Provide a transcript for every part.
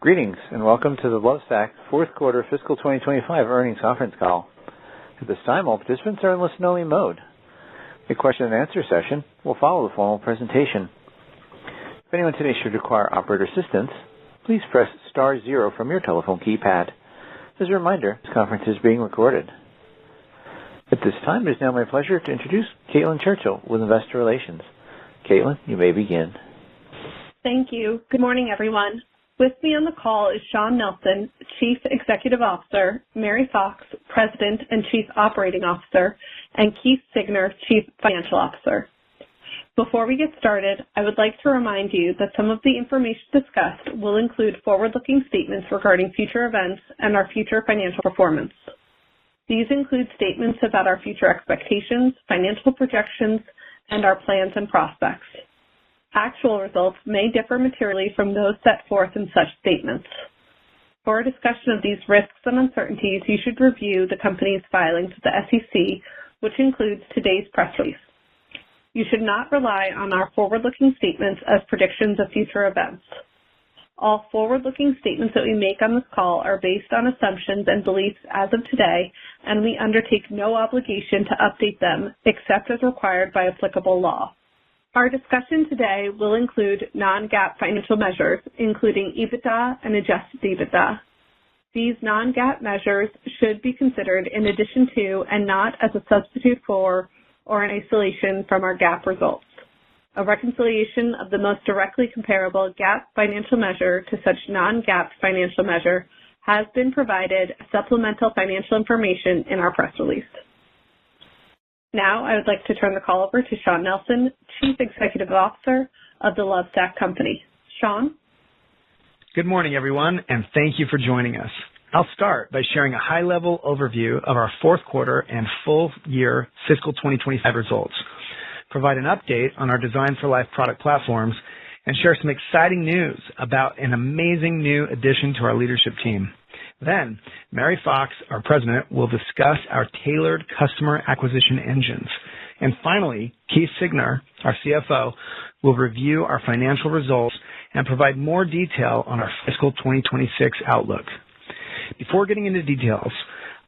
Greetings and welcome to the Lovesac fourth quarter fiscal 2025 earnings conference call. At this time, all participants are in listen-only mode. A question and answer session will follow the formal presentation. If anyone today should require operator assistance, please press star 0 from your telephone keypad. As a reminder, this conference is being recorded. At this time, it is now my pleasure to introduce Caitlin Churchill with Investor Relations. Caitlin, you may begin. Thank you. Good morning, everyone. With me on the call is Shawn Nelson, Chief Executive Officer, Mary Fox, President and Chief Operating Officer, and Keith Siegner, Chief Financial Officer. Before we get started, I would like to remind you that some of the information discussed will include forward-looking statements regarding future events and our future financial performance. These include statements about our future expectations, financial projections, and our plans and prospects. Actual results may differ materially from those set forth in such statements. For a discussion of these risks and uncertainties, you should review the company's filings with the SEC, which includes today's press release. You should not rely on our forward-looking statements as predictions of future events. All forward-looking statements that we make on this call are based on assumptions and beliefs as of today, and we undertake no obligation to update them except as required by applicable law. Our discussion today will include non-GAAP financial measures, including EBITDA and adjusted EBITDA. These non-GAAP measures should be considered in addition to and not as a substitute for or in isolation from our GAAP results. A reconciliation of the most directly comparable GAAP financial measure to such non-GAAP financial measure has been provided as supplemental financial information in our press release. Now, I would like to turn the call over to Shawn Nelson, Chief Executive Officer of the Lovesac Company. Shawn? Good morning, everyone, and thank you for joining us. I'll start by sharing a high-level overview of our fourth quarter and full year fiscal 2025 results, provide an update on our Design for Life product platforms, and share some exciting news about an amazing new addition to our leadership team. Then, Mary Fox, our president, will discuss our tailored customer acquisition engines. And finally, Keith Siegner, our CFO, will review our financial results and provide more detail on our fiscal 2026 outlook. Before getting into details,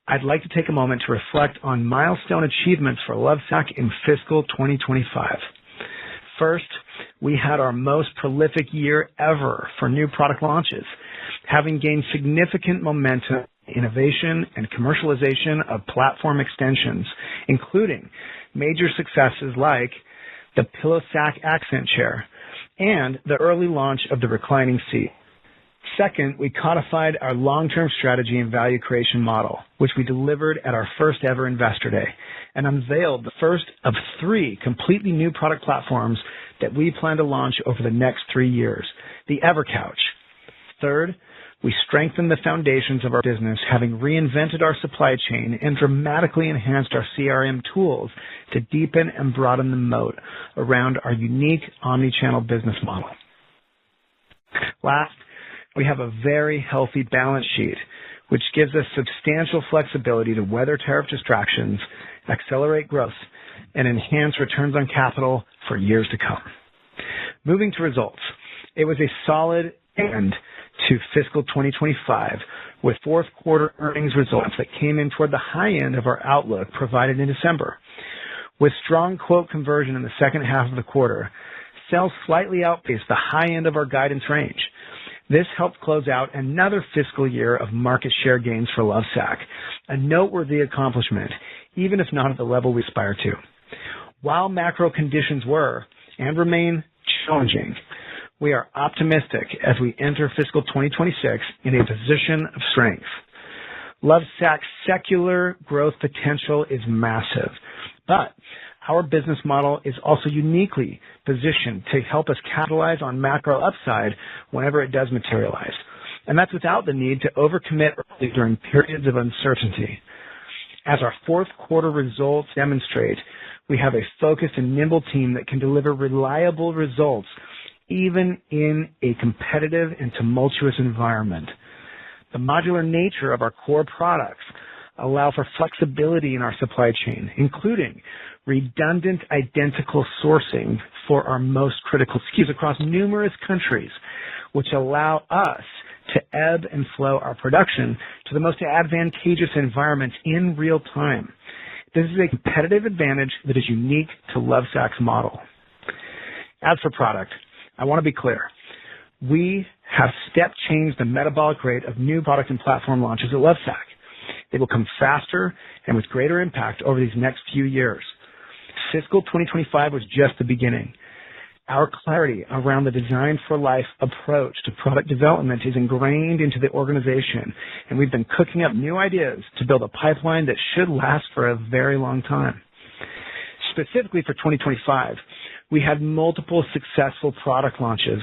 I'd like to take a moment to reflect on milestone achievements for Lovesac in fiscal 2025. First, we had our most prolific year ever for new product launches, having gained significant momentum, innovation, and commercialization of platform extensions, including major successes like the PillowSac Accent Chair and the early launch of the reclining seat. Second, we codified our long-term strategy and value creation model, which we delivered at our first ever Investor Day, and unveiled the first of 3 completely new product platforms that we plan to launch over the next 3 years, the EverCouch. Third, we strengthened the foundations of our business, having reinvented our supply chain and dramatically enhanced our CRM tools to deepen and broaden the moat around our unique omni-channel business model. Last, we have a very healthy balance sheet, which gives us substantial flexibility to weather tariff distractions, accelerate growth, and enhance returns on capital for years to come. Moving to results, it was a solid end to fiscal 2025 with fourth quarter earnings results that came in toward the high end of our outlook provided in December. With strong quote conversion in the second half of the quarter, sales slightly outpaced the high end of our guidance range. This helped close out another fiscal year of market share gains for Lovesac, a noteworthy accomplishment, even if not at the level we aspire to. While macro conditions were and remain challenging, we are optimistic as we enter fiscal 2026 in a position of strength. Lovesac's secular growth potential is massive, but our business model is also uniquely positioned to help us capitalize on macro upside whenever it does materialize. And that's without the need to overcommit early during periods of uncertainty. As our fourth quarter results demonstrate, we have a focused and nimble team that can deliver reliable results even in a competitive and tumultuous environment. The modular nature of our core products allow for flexibility in our supply chain, including redundant identical sourcing for our most critical SKUs across numerous countries, which allow us to ebb and flow our production to the most advantageous environments in real time. This is a competitive advantage that is unique to Lovesac's model. As for product, I want to be clear. We have step-changed the metabolic rate of new product and platform launches at Lovesac. They will come faster and with greater impact over these next few years. Fiscal 2025 was just the beginning. Our clarity around the Design for Life approach to product development is ingrained into the organization, and we've been cooking up new ideas to build a pipeline that should last for a very long time. Specifically for 2025, we had multiple successful product launches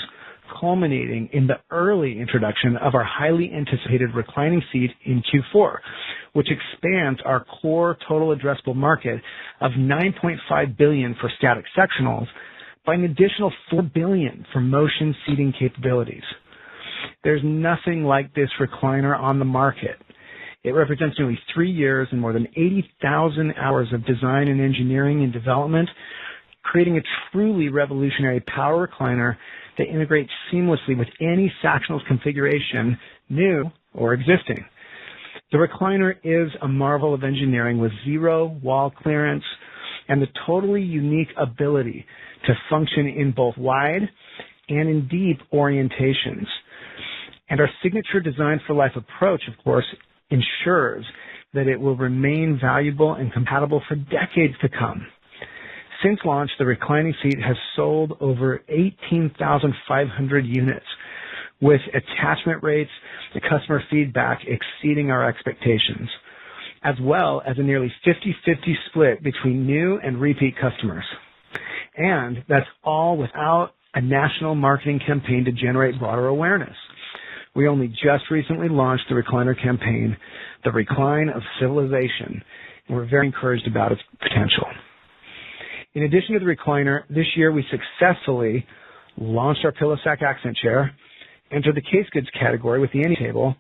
culminating in the early introduction of our highly anticipated reclining seat in Q4, which expands our core total addressable market of $9.5 billion for static sectionals by an additional $4 billion for motion seating capabilities. There's nothing like this recliner on the market. It represents nearly 3 years and more than 80,000 hours of design and engineering and development, creating a truly revolutionary power recliner that integrates seamlessly with any Sactionals configuration, new or existing. The recliner is a marvel of engineering with zero wall clearance and the totally unique ability to function in both wide and in deep orientations. And our signature Design for Life approach, of course, ensures that it will remain valuable and compatible for decades to come. Since launch, the reclining seat has sold over 18,500 units, with attachment rates and customer feedback exceeding our expectations, as well as a nearly 50-50 split between new and repeat customers. And that's all without a national marketing campaign to generate broader awareness. We only just recently launched the recliner campaign, The Recline of Civilization, and we're very encouraged about its potential. In addition to the recliner, this year we successfully launched our PillowSac accent chair, entered the case goods category with the AnyTable,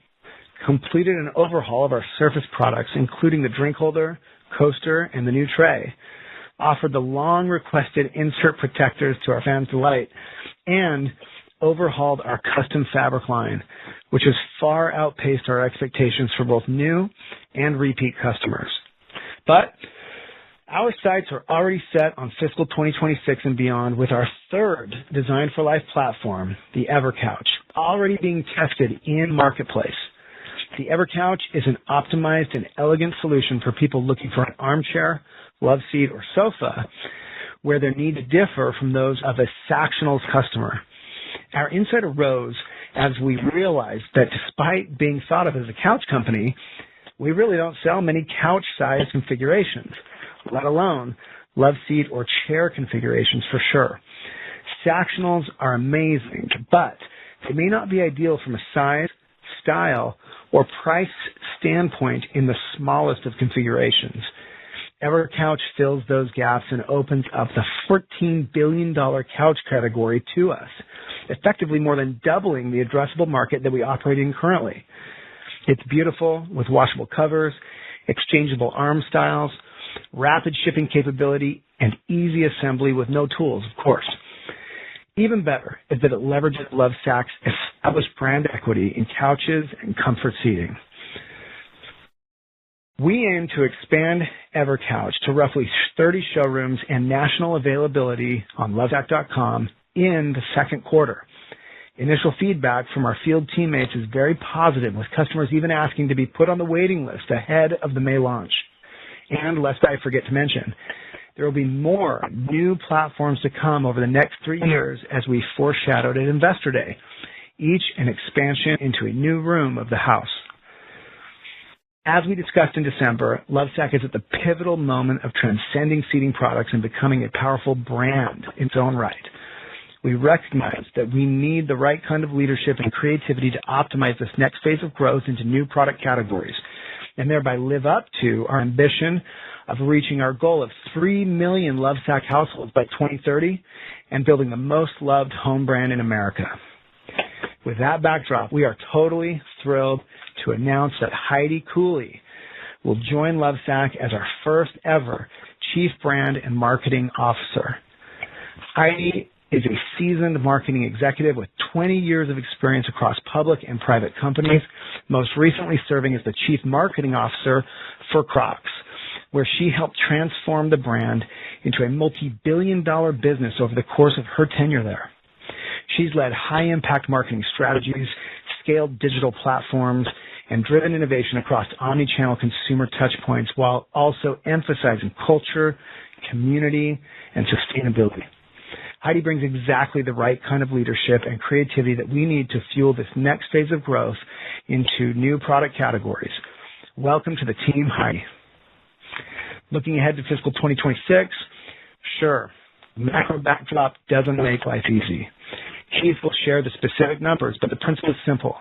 completed an overhaul of our surface products, including the drink holder, coaster, and the new tray, offered the long-requested insert protectors to our fans' delight, and overhauled our custom fabric line, which has far outpaced our expectations for both new and repeat customers. But our sights are already set on fiscal 2026 and beyond with our third Design for Life platform, the EverCouch, already being tested in marketplace. The EverCouch is an optimized and elegant solution for people looking for an armchair, love seat, or sofa where their needs differ from those of a Sactionals customer. Our insight arose as we realized that despite being thought of as a couch company, we really don't sell many couch-sized configurations, let alone love seat or chair configurations for sure. Sactionals are amazing, but they may not be ideal from a size, style, or price standpoint in the smallest of configurations. EverCouch fills those gaps and opens up the $14 billion couch category to us, effectively more than doubling the addressable market that we operate in currently. It's beautiful with washable covers, exchangeable arm styles, rapid shipping capability, and easy assembly with no tools, of course. Even better is that it leverages Lovesac's established brand equity in couches and comfort seating. We aim to expand EverCouch to roughly 30 showrooms and national availability on Lovesac.com in the second quarter. Initial feedback from our field teammates is very positive, with customers even asking to be put on the waiting list ahead of the May launch. And lest I forget to mention, there will be more new platforms to come over the next 3 years as we foreshadowed at Investor Day, each an expansion into a new room of the house. As we discussed in December, Lovesac is at the pivotal moment of transcending seating products and becoming a powerful brand in its own right. We recognize that we need the right kind of leadership and creativity to optimize this next phase of growth into new product categories, and thereby live up to our ambition of reaching our goal of 3 million Lovesac households by 2030 and building the most loved home brand in America. With that backdrop, we are totally thrilled to announce that Heidi Cooley will join Lovesac as our first ever Chief Brand and Marketing Officer. Heidi is a seasoned marketing executive with 20 years of experience across public and private companies, most recently serving as the Chief Marketing Officer for Crocs, where she helped transform the brand into a multi-billion-dollar business over the course of her tenure there. She's led high-impact marketing strategies, scaled digital platforms, and driven innovation across omni-channel consumer touchpoints while also emphasizing culture, community, and sustainability. Heidi brings exactly the right kind of leadership and creativity that we need to fuel this next phase of growth into new product categories. Welcome to the team, Heidi. Looking ahead to fiscal 2026, sure, macro backdrop doesn't make life easy. Keith will share the specific numbers, but the principle is simple.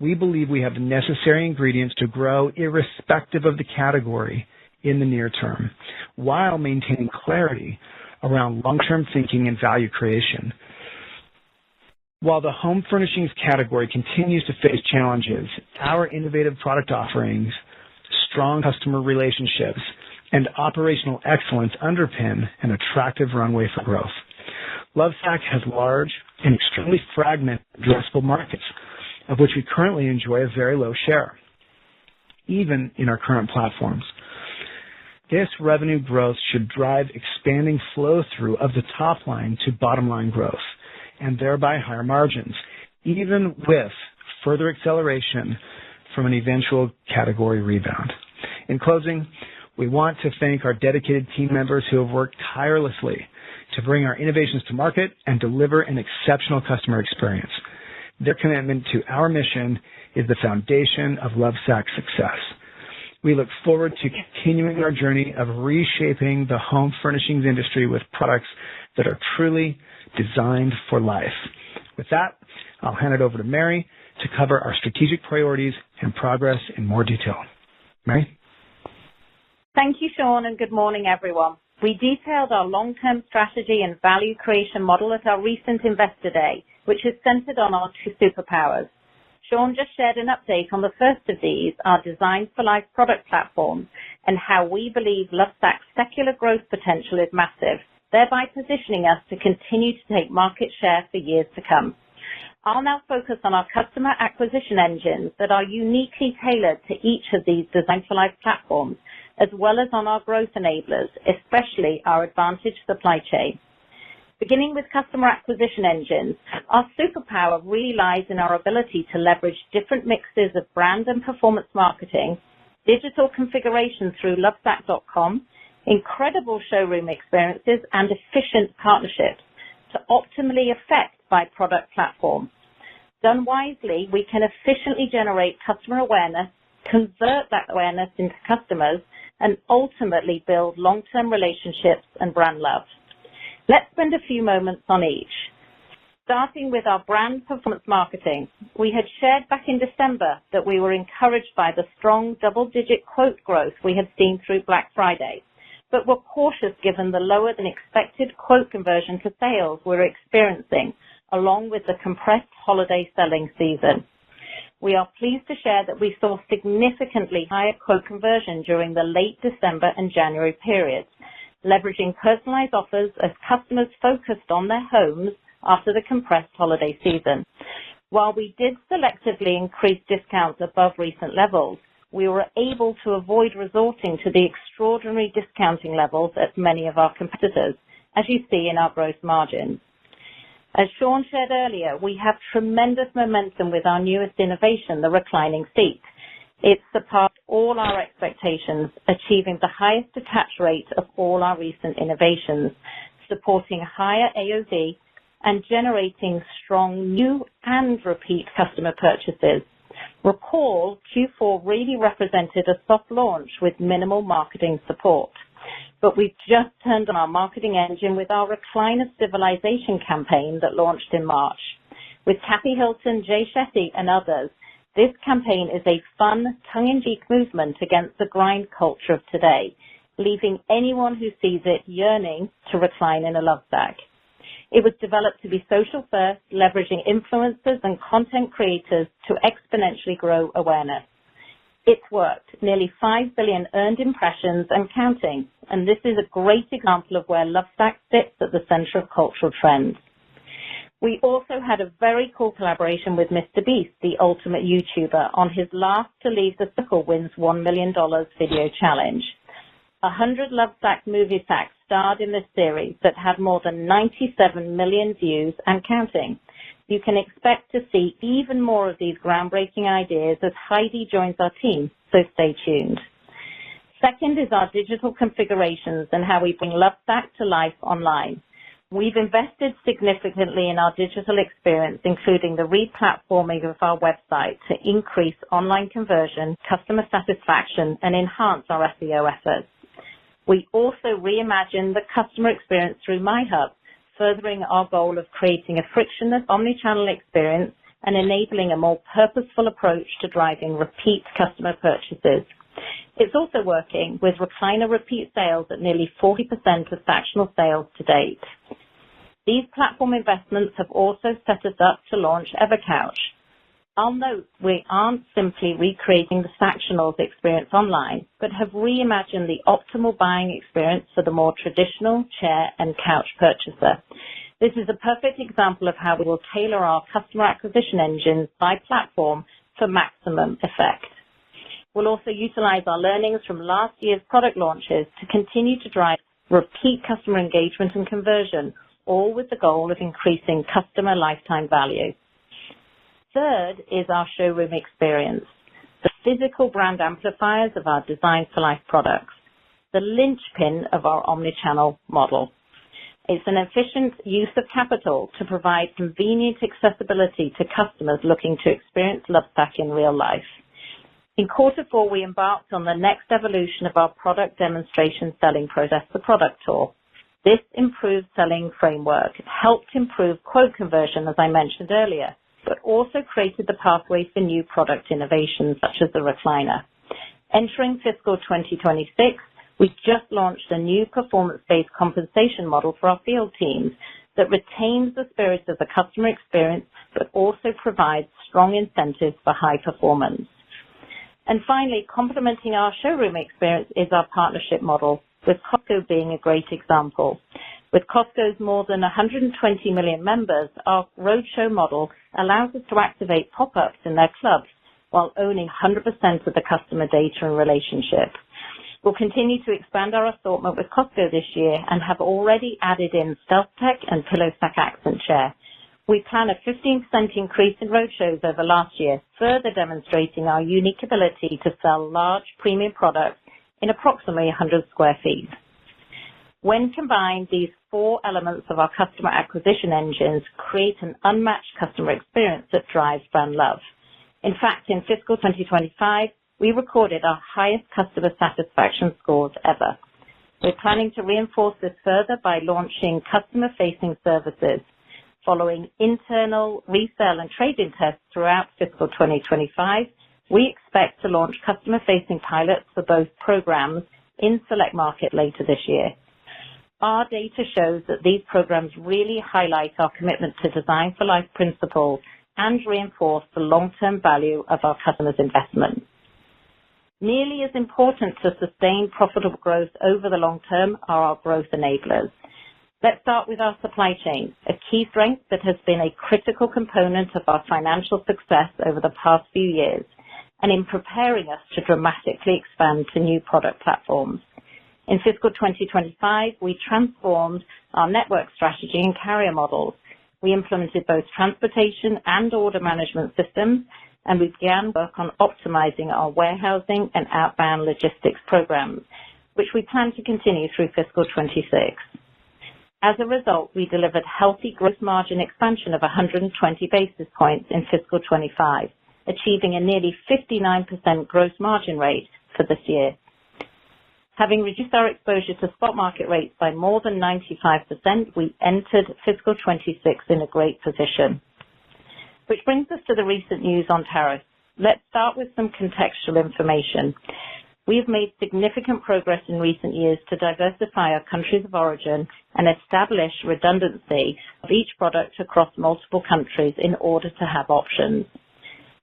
We believe we have the necessary ingredients to grow irrespective of the category in the near term, while maintaining clarity around long-term thinking and value creation. While the home furnishings category continues to face challenges, our innovative product offerings, strong customer relationships, and operational excellence underpin an attractive runway for growth. Lovesac has large and extremely fragmented addressable markets, of which we currently enjoy a very low share, even in our current platforms. This revenue growth should drive expanding flow-through of the top line to bottom line growth, and thereby higher margins, even with further acceleration from an eventual category rebound. In closing, we want to thank our dedicated team members who have worked tirelessly to bring our innovations to market and deliver an exceptional customer experience. Their commitment to our mission is the foundation of Lovesac's success. We look forward to continuing our journey of reshaping the home furnishings industry with products that are truly designed for life. With that, I'll hand it over to Mary to cover our strategic priorities and progress in more detail. Mary? Thank you, Sean, and good morning, everyone. We detailed our long-term strategy and value creation model at our recent Investor Day, which is centered on our two superpowers. Sean just shared an update on the first of these, our Designed for Life product platform, and how we believe Lovesac's secular growth potential is massive, thereby positioning us to continue to take market share for years to come. I'll now focus on our customer acquisition engines that are uniquely tailored to each of these Designed for Life platforms, as well as on our growth enablers, especially our advantage supply chain. Beginning with customer acquisition engines, our superpower really lies in our ability to leverage different mixes of brand and performance marketing, digital configuration through Lovesac.com, incredible showroom experiences, and efficient partnerships to optimally affect by product platform. Done wisely, we can efficiently generate customer awareness, convert that awareness into customers, and ultimately build long-term relationships and brand love. Let's spend a few moments on each. Starting with our brand performance marketing, we had shared back in December that we were encouraged by the strong double-digit quote growth we had seen through Black Friday, but were cautious given the lower than expected quote conversion to sales we're experiencing, along with the compressed holiday selling season. We are pleased to share that we saw significantly higher quote conversion during the late December and January periods, leveraging personalized offers as customers focused on their homes after the compressed holiday season. While we did selectively increase discounts above recent levels, we were able to avoid resorting to the extraordinary discounting levels at many of our competitors, as you see in our gross margins. As Sean shared earlier, we have tremendous momentum with our newest innovation, the reclining seat. It surpassed all our expectations, achieving the highest attach rate of all our recent innovations, supporting higher AOV and generating strong new and repeat customer purchases. Recall, Q4 really represented a soft launch with minimal marketing support. But we've just turned on our marketing engine with our Recliner Civilization campaign that launched in March. With Kathy Hilton, Jay Shetty, and others, this campaign is a fun, tongue-in-cheek movement against the grind culture of today, leaving anyone who sees it yearning to recline in a Lovesac. It was developed to be social first, leveraging influencers and content creators to exponentially grow awareness. It's worked. Nearly 5 billion earned impressions and counting, and this is a great example of where Lovesac sits at the center of cultural trends. We also had a very cool collaboration with Mr. Beast, the ultimate YouTuber, on his Last to Leave the Circle Wins $1 million video challenge. 100 Lovesac movie facts starred in this series that had more than 97 million views and counting. You can expect to see even more of these groundbreaking ideas as Heidi joins our team, so stay tuned. Second is our digital configurations and how we bring Lovesac to life online. We've invested significantly in our digital experience, including the re-platforming of our website to increase online conversion, customer satisfaction, and enhance our SEO efforts. We also reimagined the customer experience through MyHub, furthering our goal of creating a frictionless omnichannel experience and enabling a more purposeful approach to driving repeat customer purchases. It's also working with recliner repeat sales at nearly 40% of Sactional sales to date. These platform investments have also set us up to launch EverCouch. I'll note we aren't simply recreating the Sactionals experience online, but have reimagined the optimal buying experience for the more traditional chair and couch purchaser. This is a perfect example of how we will tailor our customer acquisition engines by platform for maximum effect. We'll also utilize our learnings from last year's product launches to continue to drive repeat customer engagement and conversion, all with the goal of increasing customer lifetime value. Third is our showroom experience, the physical brand amplifiers of our Design for Life products, the linchpin of our omnichannel model. It's an efficient use of capital to provide convenient accessibility to customers looking to experience Lovesac in real life. In Q4, we embarked on the next evolution of our product demonstration selling process, the product tour. This improved selling framework helped improve quote conversion, as I mentioned earlier, but also created the pathway for new product innovations such as the recliner. Entering fiscal 2026, we just launched a new performance-based compensation model for our field teams that retains the spirit of the customer experience, but also provides strong incentives for high performance. And finally, complementing our showroom experience is our partnership model, with Costco being a great example. With Costco's more than 120 million members, our roadshow model allows us to activate pop-ups in their clubs while owning 100% of the customer data and relationship. We'll continue to expand our assortment with Costco this year and have already added in StealthTech and PillowSac Accent Chair. We plan a 15% increase in roadshows over last year, further demonstrating our unique ability to sell large premium products in approximately 100 square feet. When combined, these four elements of our customer acquisition engines create an unmatched customer experience that drives brand love. In fact, in fiscal 2025, we recorded our highest customer satisfaction scores ever. We're planning to reinforce this further by launching customer-facing services. Following internal resale and trade-in tests throughout fiscal 2025, we expect to launch customer-facing pilots for both programs in select market later this year. Our data shows that these programs really highlight our commitment to Design for Life principles and reinforce the long-term value of our customers' investment. Nearly as important to sustain profitable growth over the long term are our growth enablers. Let's start with our supply chain, a key strength that has been a critical component of our financial success over the past few years and in preparing us to dramatically expand to new product platforms. In fiscal 2025, we transformed our network strategy and carrier models. We implemented both transportation and order management systems, and we began work on optimizing our warehousing and outbound logistics programs, which we plan to continue through fiscal 26. As a result, we delivered healthy gross margin expansion of 120 basis points in fiscal 25, achieving a nearly 59% gross margin rate for this year. Having reduced our exposure to spot market rates by more than 95%, we entered fiscal 26 in a great position. Which brings us to the recent news on tariffs. Let's start with some contextual information. We have made significant progress in recent years to diversify our countries of origin and establish redundancy of each product across multiple countries in order to have options.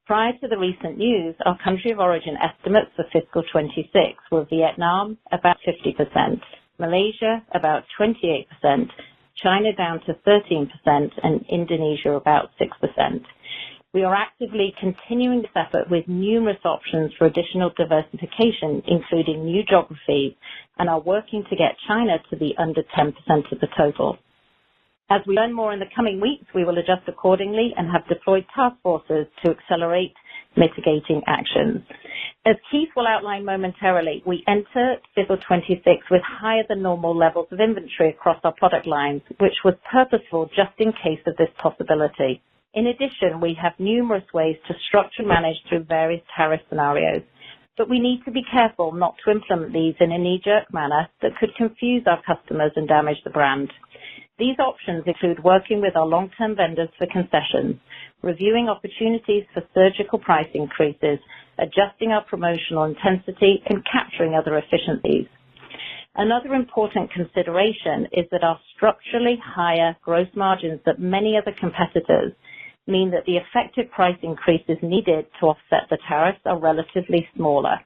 Prior to the recent news, our country of origin estimates for fiscal 26 were Vietnam, about 50%, Malaysia, about 28%, China down to 13%, and Indonesia about 6%. We are actively continuing this effort with numerous options for additional diversification, including new geographies, and are working to get China to be under 10% of the total. As we learn more in the coming weeks, we will adjust accordingly and have deployed task forces to accelerate mitigating actions. As Keith will outline momentarily, we enter fiscal 26 with higher than normal levels of inventory across our product lines, which was purposeful just in case of this possibility. In addition, we have numerous ways to structure and manage through various tariff scenarios, but we need to be careful not to implement these in a knee-jerk manner that could confuse our customers and damage the brand. These options include working with our long-term vendors for concessions, reviewing opportunities for surgical price increases, adjusting our promotional intensity, and capturing other efficiencies. Another important consideration is that our structurally higher gross margins than many other competitors mean that the effective price increases needed to offset the tariffs are relatively smaller.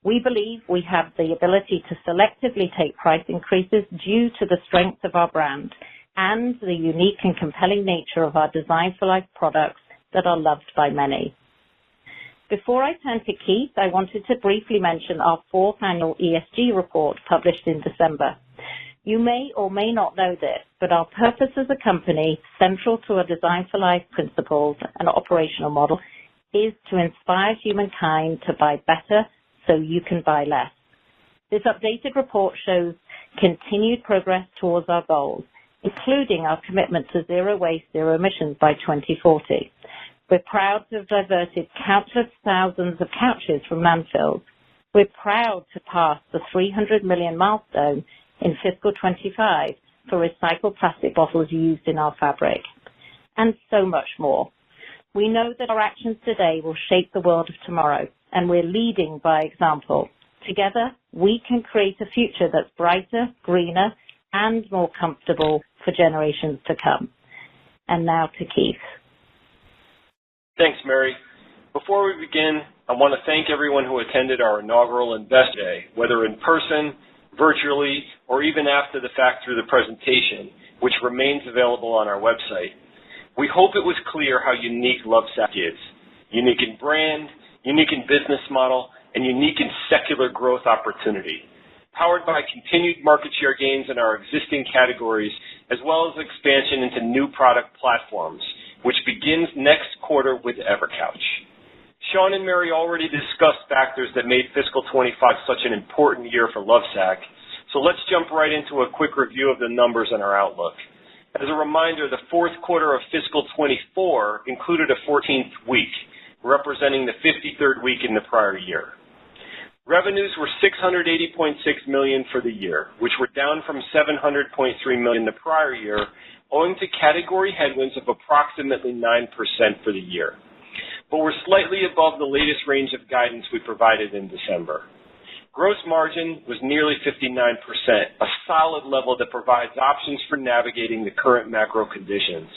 We believe we have the ability to selectively take price increases due to the strength of our brand and the unique and compelling nature of our Design for Life products that are loved by many. Before I turn to Keith, I wanted to briefly mention our 4th annual ESG report published in December. You may or may not know this, but our purpose as a company, central to our Design for Life principles and operational model, is to inspire humankind to buy better so you can buy less. This updated report shows continued progress towards our goals, including our commitment to zero waste, zero emissions by 2040. We're proud to have diverted countless thousands of couches from landfills. We're proud to pass the 300 million milestone in fiscal 25 for recycled plastic bottles used in our fabric, and so much more. We know that our actions today will shape the world of tomorrow, and we're leading by example. Together, we can create a future that's brighter, greener, and more comfortable for generations to come. And now to Keith. Thanks, Mary. Before we begin, I want to thank everyone who attended our inaugural Investor Day, whether in person, virtually, or even after the fact through the presentation, which remains available on our website. We hope it was clear how unique Lovesac is. Unique in brand, unique in business model, and unique in secular growth opportunity. Powered by continued market share gains in our existing categories, as well as expansion into new product platforms, which begins next quarter with EverCouch. Sean and Mary already discussed factors that made fiscal 25 such an important year for Lovesac, so let's jump right into a quick review of the numbers and our outlook. As a reminder, the 4th quarter of fiscal 24 included a 14th week, representing the 53rd week in the prior year. Revenues were $680.6 million for the year, which were down from $700.3 million the prior year, owing to category headwinds of approximately 9% for the year. But we're slightly above the latest range of guidance we provided in December. Gross margin was nearly 59%, a solid level that provides options for navigating the current macro conditions.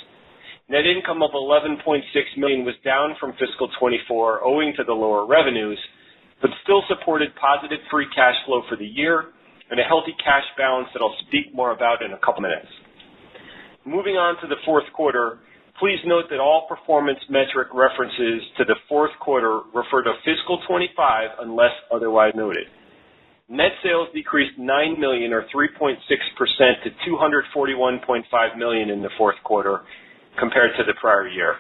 Net income of $11.6 million was down from fiscal 24 owing to the lower revenues, but still supported positive free cash flow for the year and a healthy cash balance that I'll speak more about in a couple minutes. Moving on to the 4th quarter, please note that all performance metric references to the 4th quarter refer to fiscal 25 unless otherwise noted. Net sales decreased $9 million or 3.6% to $241.5 million in the 4th quarter compared to the prior year.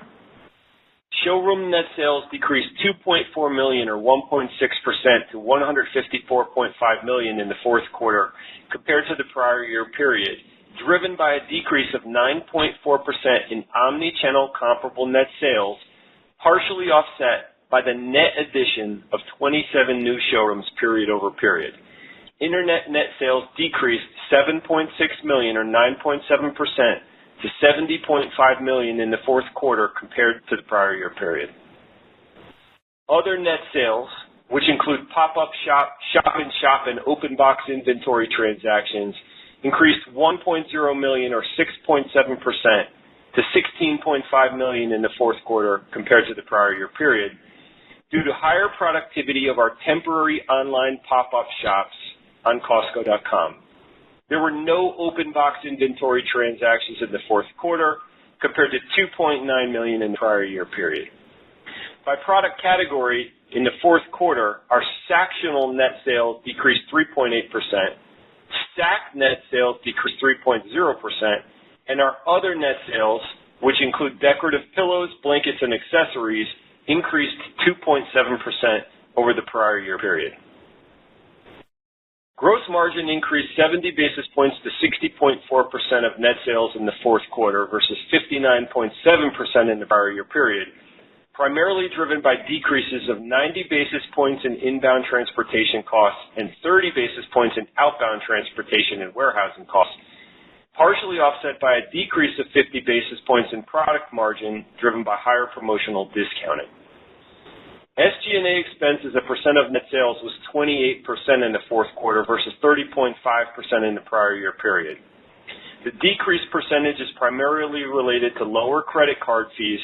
Showroom net sales decreased $2.4 million or 1.6% to $154.5 million in the 4th quarter compared to the prior year period, driven by a decrease of 9.4% in omni-channel comparable net sales, partially offset by the net addition of 27 new showrooms period over period. Internet net sales decreased $7.6 million or 9.7% to $70.5 million in the 4th quarter compared to the prior year period. Other net sales, which include pop-up shop, shop-in-shop, and open box inventory transactions, increased $1.0 million or 6.7% to $16.5 million in the 4th quarter compared to the prior year period due to higher productivity of our temporary online pop-up shops on Costco.com. There were no open box inventory transactions in the fourth quarter compared to $2.9 million in the prior year period. By product category, in the fourth quarter, our Sactional net sales decreased 3.8%, Sac net sales decreased 3.0%, and our other net sales, which include decorative pillows, blankets, and accessories, increased 2.7% over the prior year period. Gross margin increased 70 basis points to 60.4% of net sales in the fourth quarter versus 59.7% in the prior year period, primarily driven by decreases of 90 basis points in inbound transportation costs and 30 basis points in outbound transportation and warehousing costs, partially offset by a decrease of 50 basis points in product margin driven by higher promotional discounting. SG&A expense as a percent of net sales was 28% in the fourth quarter versus 30.5% in the prior year period. The decreased percentage is primarily related to lower credit card fees,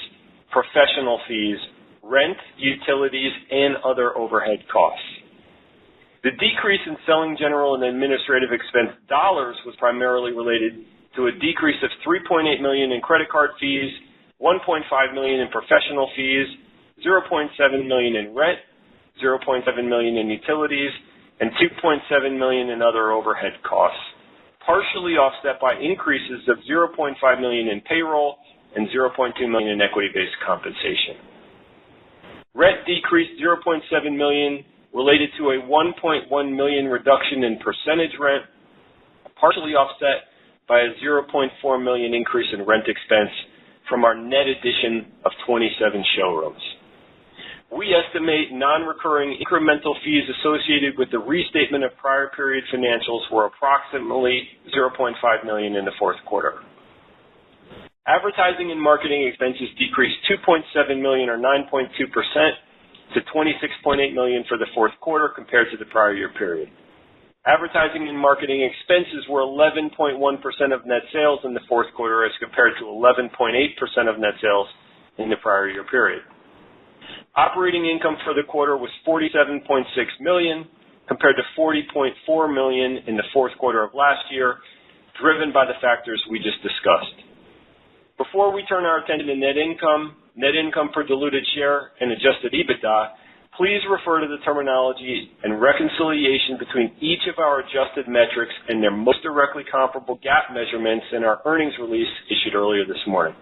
professional fees, rent, utilities, and other overhead costs. The decrease in selling, general, and administrative expense dollars was primarily related to a decrease of $3.8 million in credit card fees, $1.5 million in professional fees, $0.7 million in rent, $0.7 million in utilities, and $2.7 million in other overhead costs, partially offset by increases of $0.5 million in payroll and $0.2 million in equity-based compensation. Rent decreased $0.7 million related to a $1.1 million reduction in percentage rent, partially offset by a $0.4 million increase in rent expense from our net addition of 27 showrooms. We estimate non-recurring incremental fees associated with the restatement of prior period financials were approximately $0.5 million in the fourth quarter. Advertising and marketing expenses decreased $2.7 million or 9.2% to $26.8 million for the fourth quarter compared to the prior year period. Advertising and marketing expenses were 11.1% of net sales in the fourth quarter as compared to 11.8% of net sales in the prior year period. Operating income for the quarter was $47.6 million compared to $40.4 million in the fourth quarter of last year, driven by the factors we just discussed. Before we turn our attention to net income per diluted share, and adjusted EBITDA, please refer to the terminology and reconciliation between each of our adjusted metrics and their most directly comparable GAAP measurements in our earnings release issued earlier this morning.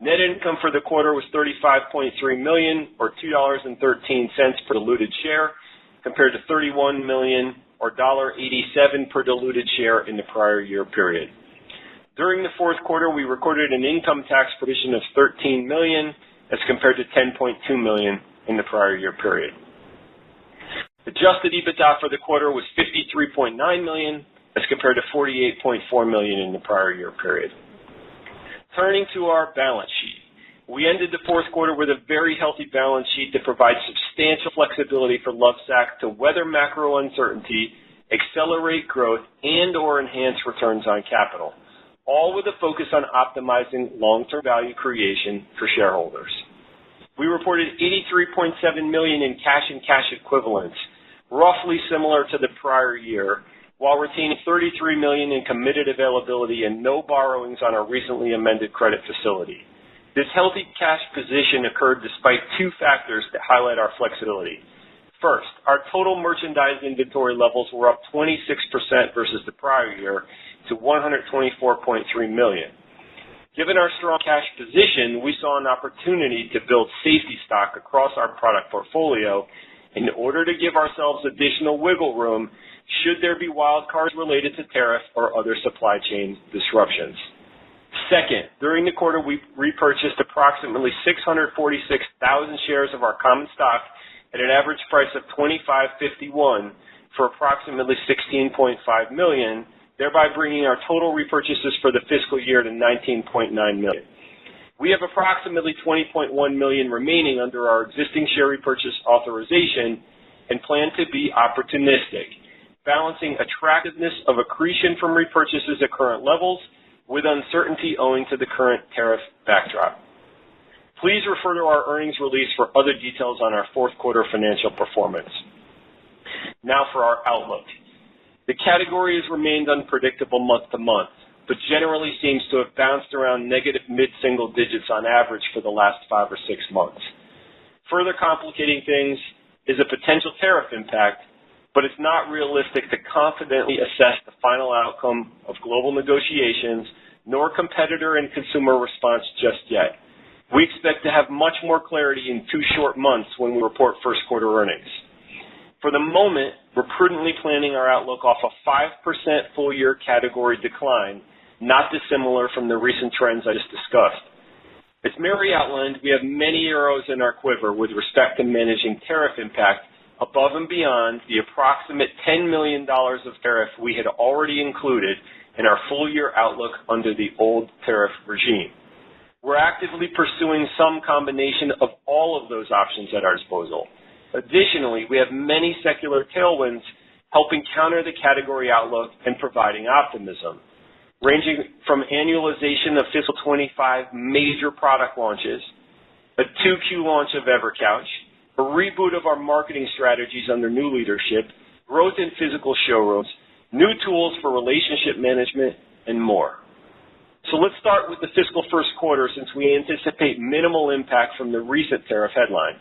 Net income for the quarter was $35.3 million, or $2.13 per diluted share, compared to $31 million, or $1.87 per diluted share in the prior year period. During the fourth quarter, we recorded an income tax provision of $13 million as compared to $10.2 million in the prior year period. Adjusted EBITDA for the quarter was $53.9 million as compared to $48.4 million in the prior year period. Turning to our balance sheet, we ended the fourth quarter with a very healthy balance sheet that provides substantial flexibility for Lovesac to weather macro uncertainty, accelerate growth, and or enhance returns on capital, all with a focus on optimizing long-term value creation for shareholders. We reported $83.7 million in cash and cash equivalents, roughly similar to the prior year, while retaining $33 million in committed availability and no borrowings on our recently amended credit facility. This healthy cash position occurred despite two factors that highlight our flexibility. First, our total merchandise inventory levels were up 26% versus the prior year to $124.3 million. Given our strong cash position, we saw an opportunity to build safety stock across our product portfolio in order to give ourselves additional wiggle room should there be wild cards related to tariff or other supply chain disruptions. Second, during the quarter, we repurchased approximately 646,000 shares of our common stock at an average price of $25.51 for approximately $16.5 million, thereby bringing our total repurchases for the fiscal year to $19.9 million. We have approximately $20.1 million remaining under our existing share repurchase authorization and plan to be opportunistic, balancing attractiveness of accretion from repurchases at current levels with uncertainty owing to the current tariff backdrop. Please refer to our earnings release for other details on our fourth quarter financial performance. Now for our outlook. The category has remained unpredictable month to month, but generally seems to have bounced around negative mid-single digits on average for the last 5 or 6 months. Further complicating things is a potential tariff impact, but it's not realistic to confidently assess the final outcome of global negotiations nor competitor and consumer response just yet. We expect to have much more clarity in 2 short months when we report first quarter earnings. For the moment, we're prudently planning our outlook off a 5% full-year category decline, not dissimilar from the recent trends I just discussed. As Mary outlined, we have many arrows in our quiver with respect to managing tariff impact above and beyond the approximate $10 million of tariff we had already included in our full-year outlook under the old tariff regime. We're actively pursuing some combination of all of those options at our disposal. Additionally, we have many secular tailwinds helping counter the category outlook and providing optimism, ranging from annualization of fiscal 25 major product launches, a 2Q launch of EverCouch, a reboot of our marketing strategies under new leadership, growth in physical showrooms, new tools for relationship management, and more. So let's start with the fiscal first quarter since we anticipate minimal impact from the recent tariff headlines.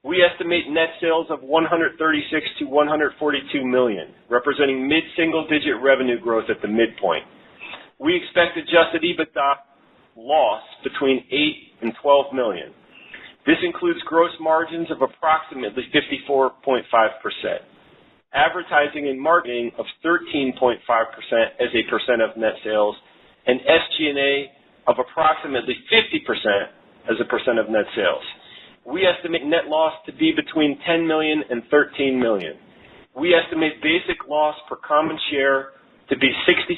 We estimate net sales of $136 to $142 million, representing mid-single-digit revenue growth at the midpoint. We expect adjusted EBITDA loss between $8 and $12 million. This includes gross margins of approximately 54.5%, advertising and marketing of 13.5% as a percent of net sales, and SG&A of approximately 50% as a percent of net sales. We estimate net loss to be between $10 million and $13 million. We estimate basic loss per common share to be 66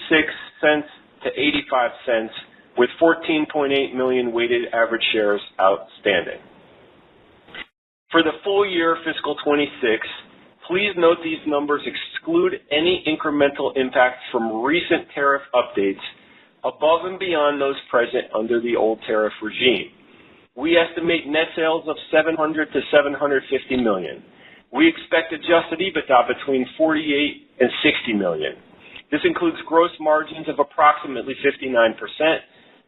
cents to 85 cents, with 14.8 million weighted average shares outstanding. For the full year fiscal 26, please note these numbers exclude any incremental impacts from recent tariff updates above and beyond those present under the old tariff regime. We estimate net sales of $700 to $750 million. We expect adjusted EBITDA between $48 and $60 million. This includes gross margins of approximately 59%,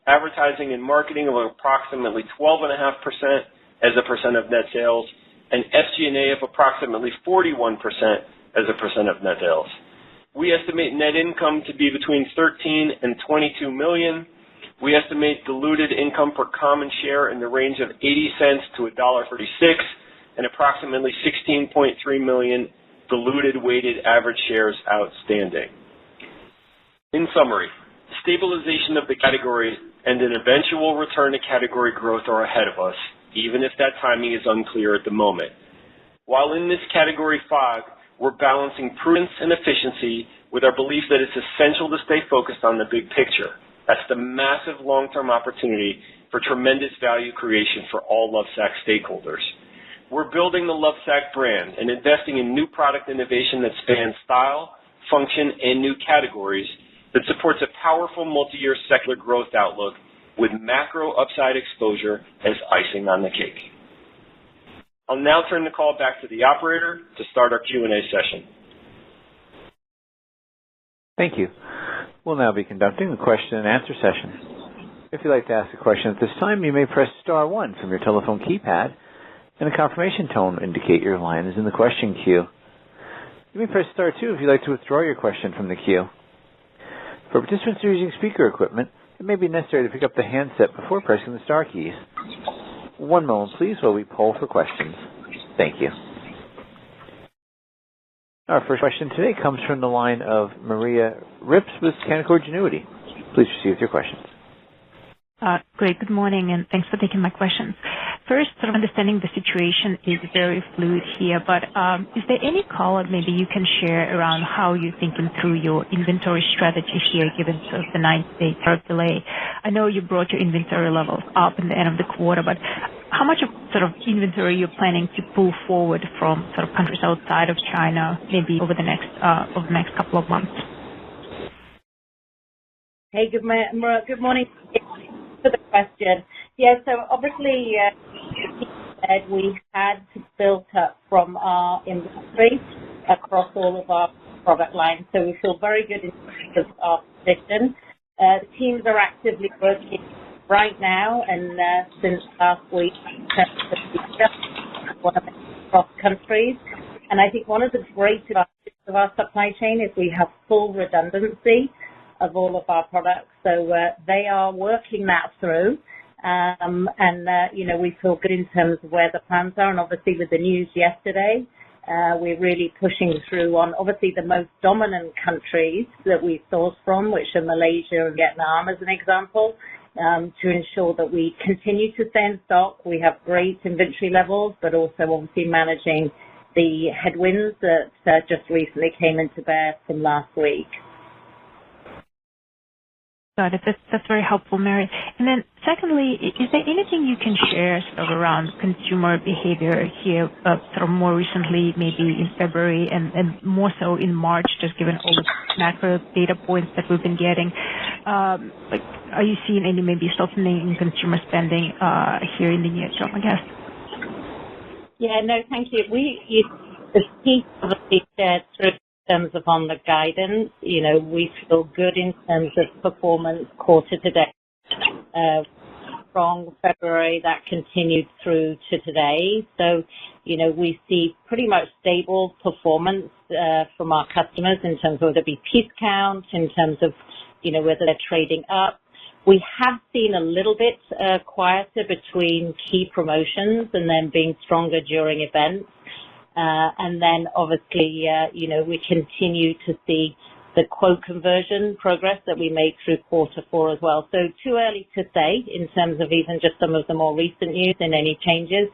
advertising and marketing of approximately 12.5% as a percent of net sales, and SG&A of approximately 41% as a percent of net sales. We estimate net income to be between $13 and $22 million. We estimate diluted income per common share in the range of 80 cents to $1.36, and approximately 16.3 million diluted weighted average shares outstanding. In summary, stabilization of the category and an eventual return to category growth are ahead of us, even if that timing is unclear at the moment. While in this category fog, we're balancing prudence and efficiency with our belief that it's essential to stay focused on the big picture. That's the massive long-term opportunity for tremendous value creation for all Lovesac stakeholders. We're building the Lovesac brand and investing in new product innovation that spans style, function, and new categories that supports a powerful multi-year secular growth outlook with macro upside exposure as icing on the cake. I'll now turn the call back to the operator to start our Q&A session. Thank you. We'll now be conducting a question and answer session. If you'd like to ask a question at this time, you may press star 1 from your telephone keypad, and a confirmation tone will indicate your line is in the question queue. You may press star 2 if you'd like to withdraw your question from the queue. For participants who are using speaker equipment, it may be necessary to pick up the handset before pressing the star keys. One moment, please, while we poll for questions. Thank you. Our first question today comes from the line of Maria Ripps with Canaccord Genuity. Please proceed with your questions. Great. Good morning, and thanks for taking my questions. First, sort of understanding the situation is very fluid here, but is there any color maybe you can share around how you're thinking through your inventory strategy here, given sort of the 9-day tariff delay? I know you brought your inventory levels up in the end of the quarter, but how much of sort of inventory you're planning to pull forward from sort of countries outside of China, maybe over the next couple of months? Hey, good morning. For the question. Yeah, so obviously, we had built up from our inventory across all of our product line. So we feel very good in terms of our position. The teams are actively working right now and since last week in terms of across countries. And I think one of the great advantages of our supply chain is we have full redundancy of all of our products. So they are working that through. We feel good in terms of where the plans are. And obviously with the news yesterday, we're really pushing through on obviously the most dominant countries that we source from, which are Malaysia and Vietnam as an example, to ensure that we continue to stay in stock. We have great inventory levels, but also obviously managing the headwinds that just recently came into bear from last week. Got it. That's very helpful, Mary. And then secondly, is there anything you can share sort of around consumer behavior here sort of more recently, maybe in February and more so in March, just given all the macro data points that we've been getting? Are you seeing any maybe softening in consumer spending here in the near term, I guess? Yeah, no, thank you. The key obviously shared through in terms of on the guidance, we feel good in terms of performance quarter to date. Strong February that continued through to today. So, we see pretty much stable performance from our customers in terms of whether it be piece count, in terms of, whether they're trading up. We have seen a little bit quieter between key promotions and then being stronger during events. And then obviously, we continue to see the quote conversion progress that we made through quarter four as well. So too early to say in terms of even just some of the more recent news and any changes,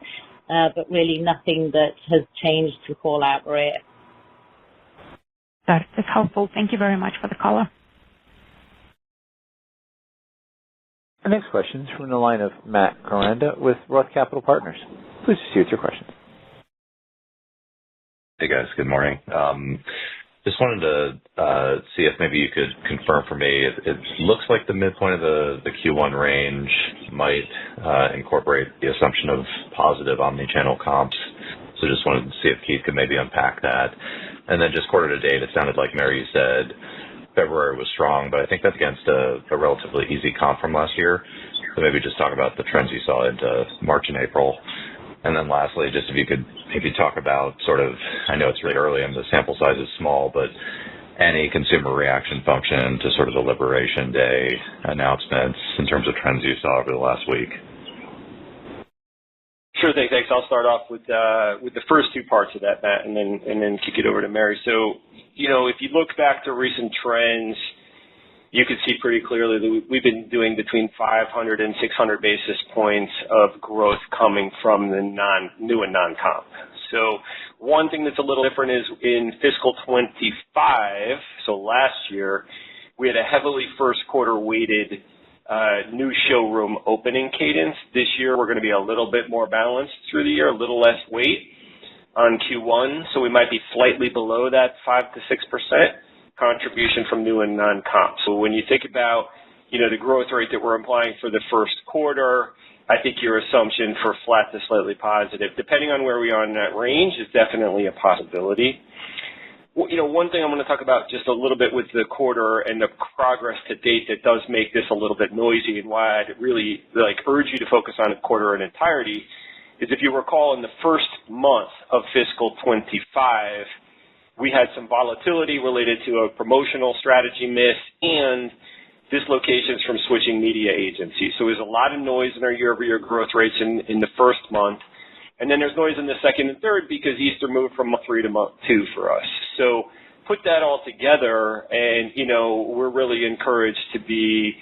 but really nothing that has changed to call out, Maria. That's helpful. Thank you very much for the call. Our next question is from the line of Matt Koranda with Roth Capital Partners. Please proceed with your question. Hey guys, good morning. Just wanted to see if maybe you could confirm for me. It looks like the midpoint of the Q1 range might incorporate the assumption of positive omni-channel comps. So just wanted to see if Keith could maybe unpack that. And then just quarter to date, it sounded like Mary said February was strong, but I think that's against a relatively easy comp from last year. So maybe just talk about the trends you saw into March and April. And then lastly, just if you could maybe talk about sort of, I know it's really early and the sample size is small, but any consumer reaction function to sort of the Liberation Day announcements in terms of trends you saw over the last week. Sure thing. Thanks. I'll start off with the first two parts of that, Matt, and then kick it over to Mary. So, if you look back to recent trends, you can see pretty clearly that we've been doing between 500 and 600 basis points of growth coming from the new and non-comp. So one thing that's a little different is in fiscal 25, so last year, we had a heavily first quarter weighted new showroom opening cadence. This year, we're going to be a little bit more balanced through the year, a little less weight on Q1. So we might be slightly below that 5 to 6% contribution from new and non-comp. So when you think about, the growth rate that we're implying for the first quarter, I think your assumption for flat to slightly positive, depending on where we are in that range, is definitely a possibility. One thing I'm going to talk about just a little bit with the quarter and the progress to date that does make this a little bit noisy and why I'd really urge you to focus on the quarter in entirety is if you recall in the first month of fiscal 25, we had some volatility related to a promotional strategy miss and dislocations from switching media agencies. So there's a lot of noise in our year-over-year growth rates in the first month. And then there's noise in the second and third because Easter moved from month 3 to month 2 for us. So put that all together and, we're really encouraged to be,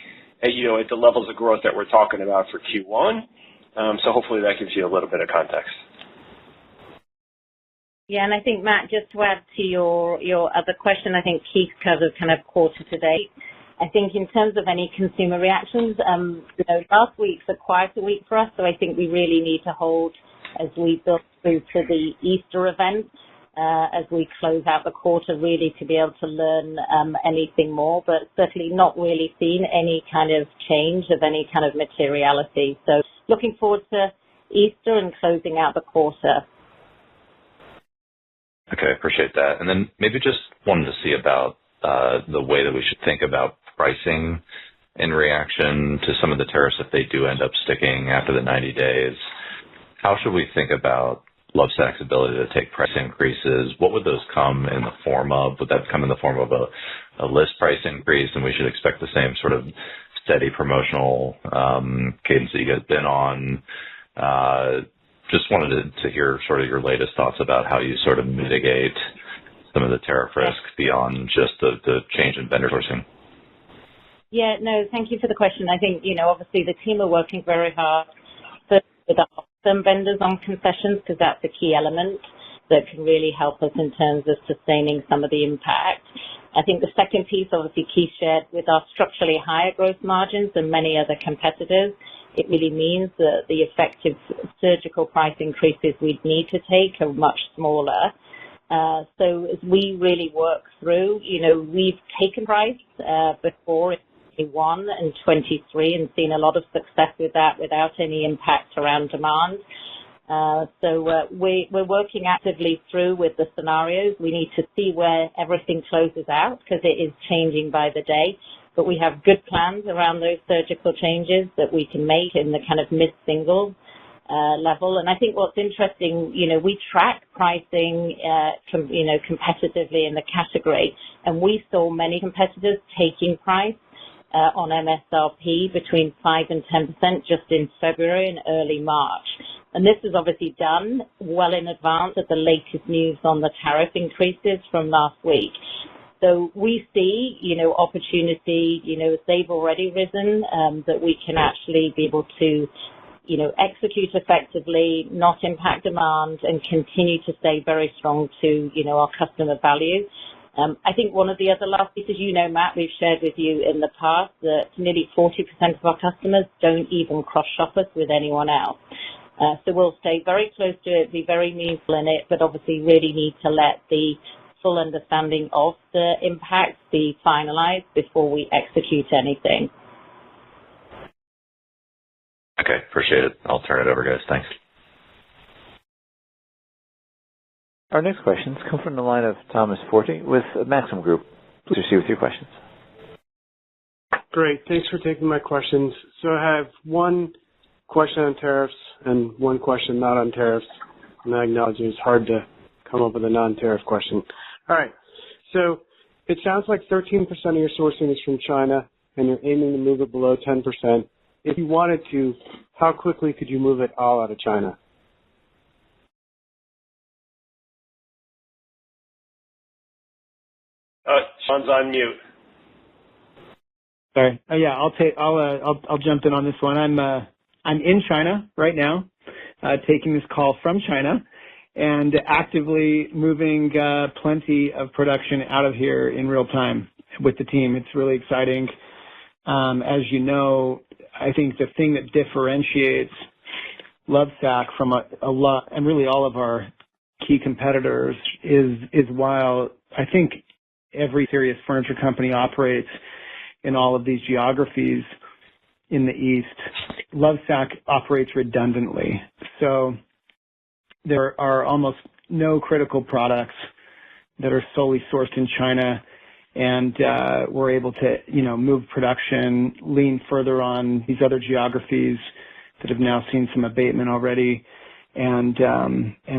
at the levels of growth that we're talking about for Q1. So hopefully that gives you a little bit of context. Yeah, and I think, Matt, just to add to your other question, I think Keith covered kind of quarter to date. I think in terms of any consumer reactions, last week's a quieter week for us, so I think we really need to hold as we build through to the Easter event, as we close out the quarter, really to be able to learn anything more, but certainly not really seen any kind of change of any kind of materiality. So looking forward to Easter and closing out the quarter. Okay, appreciate that. And then maybe just wanted to see about the way that we should think about pricing in reaction to some of the tariffs if they do end up sticking after the 90 days. How should we think about Lovesac's ability to take price increases? What would those come in the form of? Would that come in the form of a list price increase, and we should expect the same sort of steady promotional cadence that you guys have been on? Just wanted to hear sort of your latest thoughts about how you sort of mitigate some of the tariff risk beyond just the change in vendor sourcing. Yeah, no, thank you for the question. I think, obviously the team are working very hard with some vendors on concessions because that's a key element that can really help us in terms of sustaining some of the impact. I think the second piece, obviously, Keith shared, with our structurally higher gross margins than many other competitors, it really means that the effective surgical price increases we'd need to take are much smaller. So as we really work through, we've taken price before in 2021 and 2023 and seen a lot of success with that without any impact around demand. So we're working actively through with the scenarios. We need to see where everything closes out because it is changing by the day. But we have good plans around those surgical changes that we can make in the kind of mid-single level. And I think what's interesting, we track pricing, competitively in the category, and we saw many competitors taking price on MSRP between 5 and 10% just in February and early March. And this is obviously done well in advance of the latest news on the tariff increases from last week. So we see, opportunity, as they've already risen, that we can actually be able to, execute effectively, not impact demand, and continue to stay very strong to, our customer value. I think one of the other last pieces, Matt, we've shared with you in the past that nearly 40% of our customers don't even cross-shop us with anyone else. So we'll stay very close to it, be very meaningful in it, but obviously really need to let the full understanding of the impact be finalized before we execute anything. Okay, appreciate it. I'll turn it over, guys. Thanks. Our next questions come from the line of Thomas Forte with Maxim Group. Please proceed with your questions. Great. Thanks for taking my questions. So I have one question on tariffs and one question not on tariffs, and I acknowledge it's hard to come up with a non-tariff question. All right. So it sounds like 13% of your sourcing is from China, and you're aiming to move it below 10%. If you wanted to, how quickly could you move it all out of China? Sean's on mute. Sorry. Yeah, I'll jump in on this one. I'm in China right now, taking this call from China, and actively moving plenty of production out of here in real time with the team. It's really exciting. As you know, I think the thing that differentiates Lovesac from a lot, and really all of our key competitors, is while I think every serious furniture company operates in all of these geographies in the East, Lovesac operates redundantly. So there are almost no critical products that are solely sourced in China, and we're able to, move production, lean further on these other geographies that have now seen some abatement already, and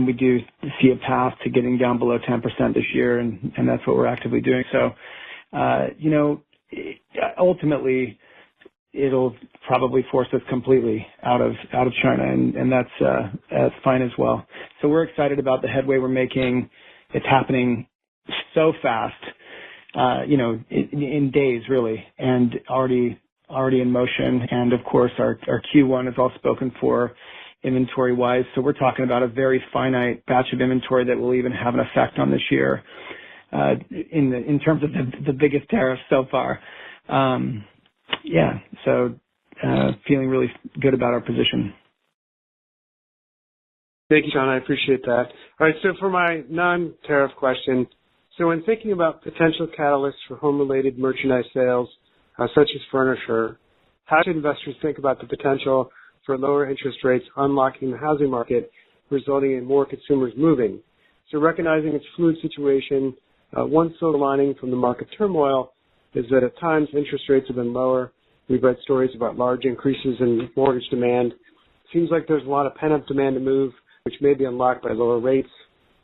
we do see a path to getting down below 10% this year, and that's what we're actively doing. So, ultimately, it'll probably force us completely out of China, and that's fine as well. So we're excited about the headway we're making. It's happening so fast, in days really, and already in motion. And of course, our Q1 is all spoken for inventory-wise. So we're talking about a very finite batch of inventory that will even have an effect on this year in terms of the biggest tariffs so far. So feeling really good about our position. Thank you, Sean. I appreciate that. All right, so for my non-tariff question, so when thinking about potential catalysts for home-related merchandise sales, such as furniture, how should investors think about the potential for lower interest rates unlocking the housing market, resulting in more consumers moving? So recognizing its fluid situation, one silver lining from the market turmoil is that at times interest rates have been lower. We've read stories about large increases in mortgage demand. Seems like there's a lot of pent-up demand to move, which may be unlocked by lower rates.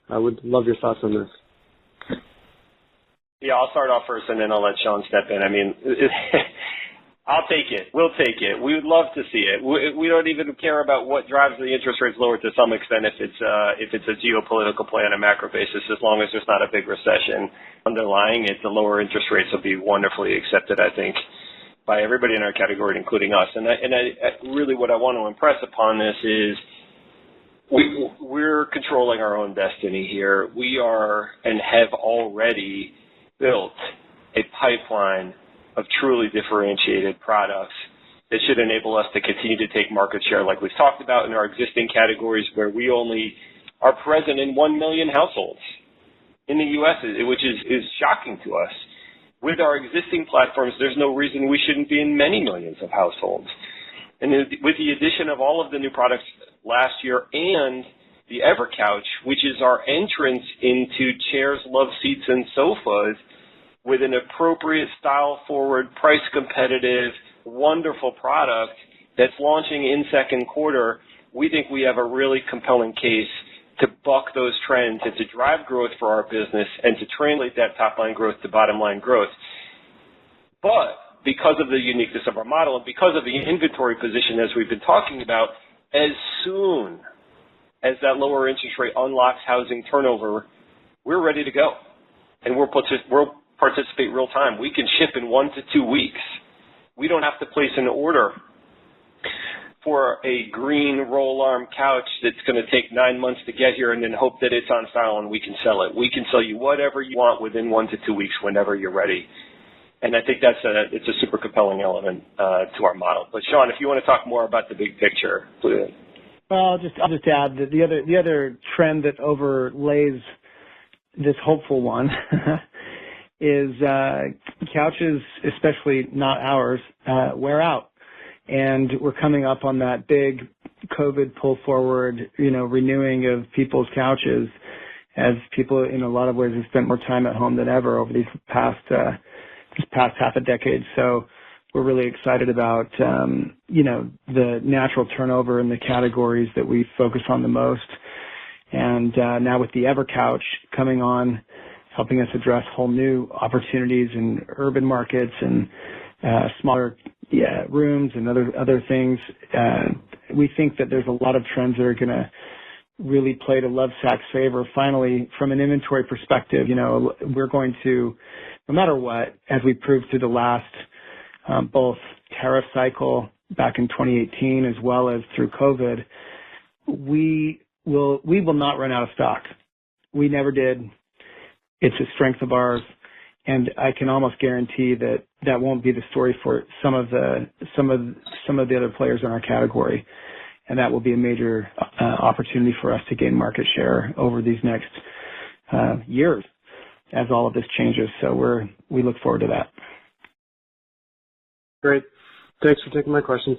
I would love your thoughts on this. Yeah, I'll start off first, and then I'll let Sean step in. I mean, I'll take it. We'll take it. We would love to see it. We don't even care about what drives the interest rates lower to some extent if it's a geopolitical play on a macro basis, as long as there's not a big recession underlying it. The lower interest rates will be wonderfully accepted, I think, by everybody in our category, including us. And I really what I want to impress upon this is we're controlling our own destiny here. We are and have already built a pipeline of truly differentiated products that should enable us to continue to take market share like we've talked about in our existing categories where we only are present in 1 million households in the U.S., which is shocking to us. With our existing platforms, there's no reason we shouldn't be in many millions of households. And with the addition of all of the new products last year and the EverCouch, which is our entrance into chairs, love seats, and sofas with an appropriate style-forward, price-competitive, wonderful product that's launching in second quarter, we think we have a really compelling case to buck those trends and to drive growth for our business and to translate that top-line growth to bottom-line growth. But because of the uniqueness of our model and because of the inventory position, as we've been talking about, as soon as that lower interest rate unlocks housing turnover, we're ready to go. And we'll participate real time. We can ship in 1 to 2 weeks. We don't have to place an order for a green roll-arm couch that's going to take 9 months to get here and then hope that it's on style and we can sell it. We can sell you whatever you want within 1 to 2 weeks whenever you're ready. And I think it's a super compelling element to our model. But Sean, if you want to talk more about the big picture, please. Well, I'll just add that the other trend that overlays this hopeful one is couches, especially not ours, wear out. And we're coming up on that big COVID pull forward, renewing of people's couches as people in a lot of ways have spent more time at home than ever over this past half a decade. So we're really excited about, the natural turnover in the categories that we focus on the most. And now with the EverCouch coming on, helping us address whole new opportunities in urban markets and smaller rooms and other things. We think that there's a lot of trends that are going to really play to Lovesac's favor. Finally, from an inventory perspective, we're going to, no matter what, as we proved through the last both tariff cycle back in 2018 as well as through COVID, we will not run out of stock. We never did. It's a strength of ours. And I can almost guarantee that won't be the story for some of the other players in our category, and that will be a major opportunity for us to gain market share over these next years as all of this changes. So we look forward to that. Great. Thanks for taking my questions.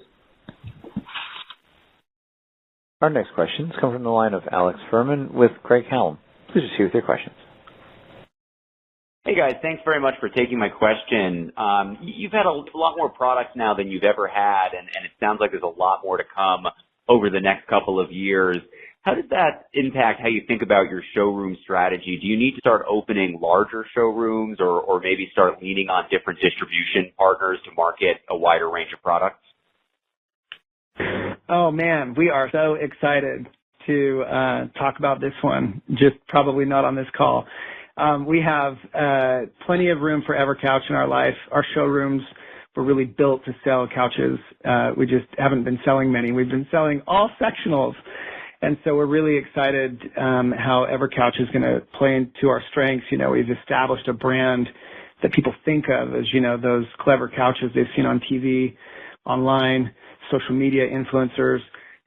Our next questions come from the line of Alex Furman with Craig-Hallum. Please proceed with your questions. Hey guys, thanks very much for taking my question. You've had a lot more products now than you've ever had, and it sounds like there's a lot more to come over the next couple of years. How does that impact how you think about your showroom strategy? Do you need to start opening larger showrooms or maybe start leaning on different distribution partners to market a wider range of products? Oh man, we are so excited to talk about this one, just probably not on this call. We have plenty of room for EverCouch in our life. Our showrooms were really built to sell couches. We just haven't been selling many. We've been selling all sectionals. And so we're really excited how EverCouch is going to play into our strengths. We've established a brand that people think of as, those clever couches they've seen on TV, online, social media influencers,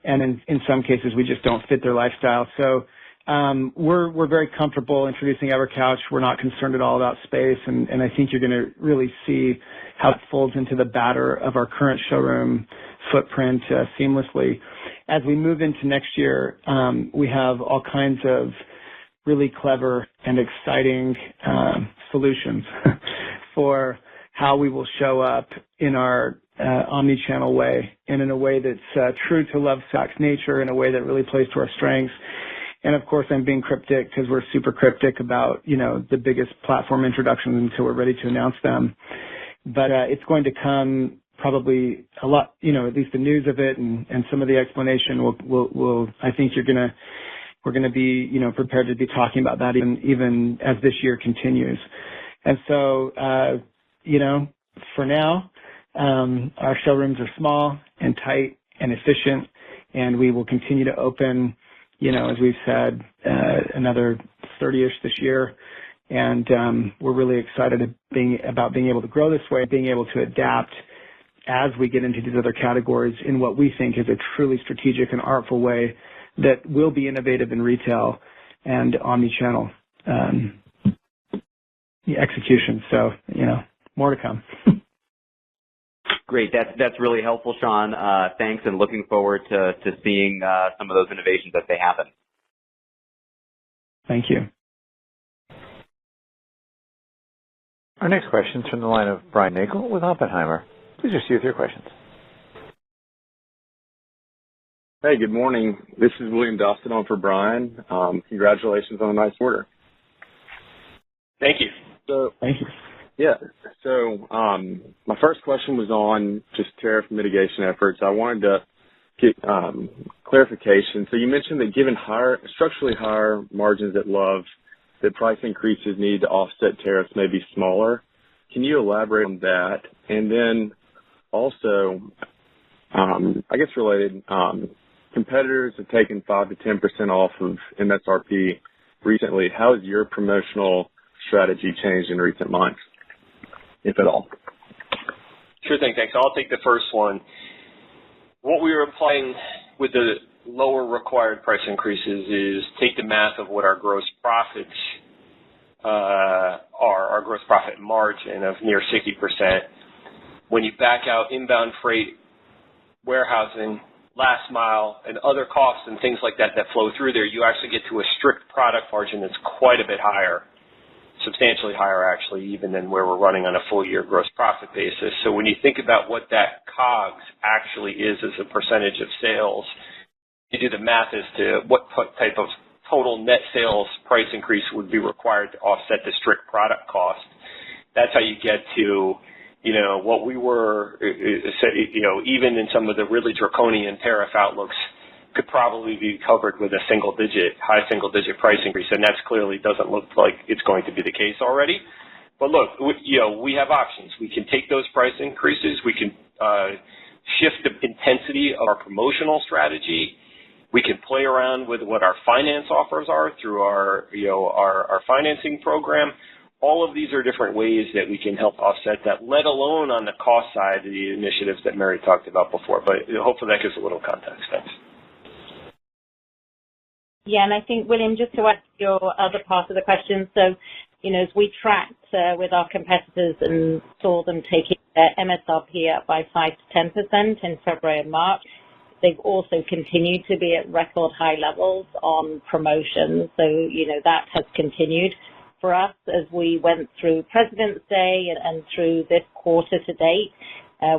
and in some cases we just don't fit their lifestyle. So we're very comfortable introducing EverCouch. We're not concerned at all about space, and I think you're going to really see how it folds into the batter of our current showroom footprint seamlessly. As we move into next year, we have all kinds of really clever and exciting solutions for how we will show up in our omni-channel way, and in a way that's true to Lovesac's nature, in a way that really plays to our strengths. And of course, I'm being cryptic because we're super cryptic about, the biggest platform introductions until we're ready to announce them. But it's going to come probably a lot, at least the news of it and some of the explanation will I think we're gonna be, prepared to be talking about that even as this year continues. And so, for now, our showrooms are small and tight and efficient, and we will continue to open, as we've said, another 30-ish this year. And we're really excited about being able to grow this way, being able to adapt as we get into these other categories in what we think is a truly strategic and artful way that will be innovative in retail and omni-channel execution. So, more to come. Great. That's really helpful, Sean. Thanks, and looking forward to seeing some of those innovations as they happen. Thank you. Our next question is from the line of Brian Nagel with Oppenheimer. Please proceed with your questions. Hey, good morning. This is William Dostin on for Brian. Congratulations on a nice order. Thank you. Thank you. Yeah. So my first question was on just tariff mitigation efforts. I wanted to get clarification. So you mentioned that given structurally higher margins at Love, that price increases needed to offset tariffs may be smaller. Can you elaborate on that? And then also, I guess related, competitors have taken 5 to 10% off of MSRP recently. How has your promotional strategy changed in recent months, if at all? Sure thing, thanks. I'll take the first one. What we were implying with the lower required price increases is take the math of what our gross profits are, our gross profit margin of near 60%. When you back out inbound freight, warehousing, last mile, and other costs and things like that flow through there, you actually get to a strict product margin that's quite a bit higher, substantially higher actually, even than where we're running on a full year gross profit basis. So when you think about what that COGS actually is as a percentage of sales, you do the math as to what type of total net sales price increase would be required to offset the strict product cost. That's how you get to, what we were, even in some of the really draconian tariff outlooks, could probably be covered with a high single digit price increase, and that clearly doesn't look like it's going to be the case already. But look, we have options. We can take those price increases. We can shift the intensity of our promotional strategy. We can play around with what our finance offers are through our financing program. All of these are different ways that we can help offset that, let alone on the cost side of the initiatives that Mary talked about before. But hopefully that gives a little context. Thanks. Yeah, and I think, William, just to add to your other part of the question, so, as we tracked with our competitors and saw them taking their MSRP up by 5 to 10% in February and March, they've also continued to be at record high levels on promotions. So, that has continued for us as we went through President's Day and through this quarter to date.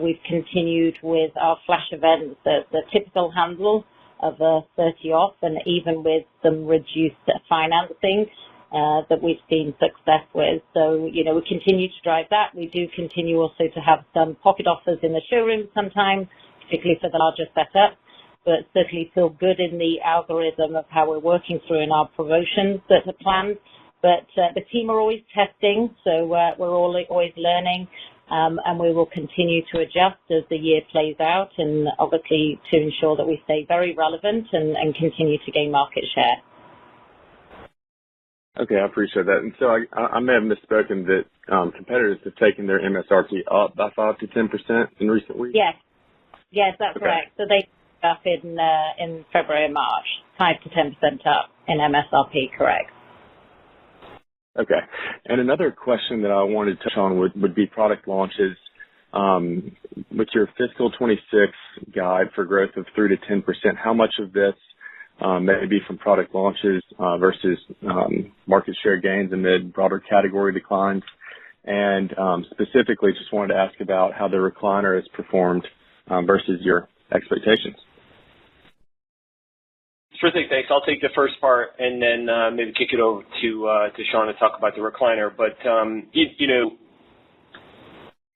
We've continued with our flash events, the typical handle of 30 off, and even with some reduced financing that we've seen success with. So, we continue to drive that. We do continue also to have some pocket offers in the showroom sometimes, particularly for the larger setup, but certainly feel good in the algorithm of how we're working through in our promotions that are planned. But the team are always testing, so we're always learning, and we will continue to adjust as the year plays out, and obviously to ensure that we stay very relevant and continue to gain market share. Okay, I appreciate that. And so I may have misspoken that competitors have taken their MSRP up by 5 to 10% in recent weeks? Yes, that's correct. So they up in February and March, 5 to 10% up in MSRP, correct. Okay. And another question that I wanted to touch on would be product launches. With your fiscal 26 guide for growth of 3 to 10%, how much of this maybe from product launches versus market share gains amid broader category declines. And specifically, just wanted to ask about how the recliner has performed versus your expectations. Sure thing, thanks. I'll take the first part and then maybe kick it over to Sean to talk about the recliner. But,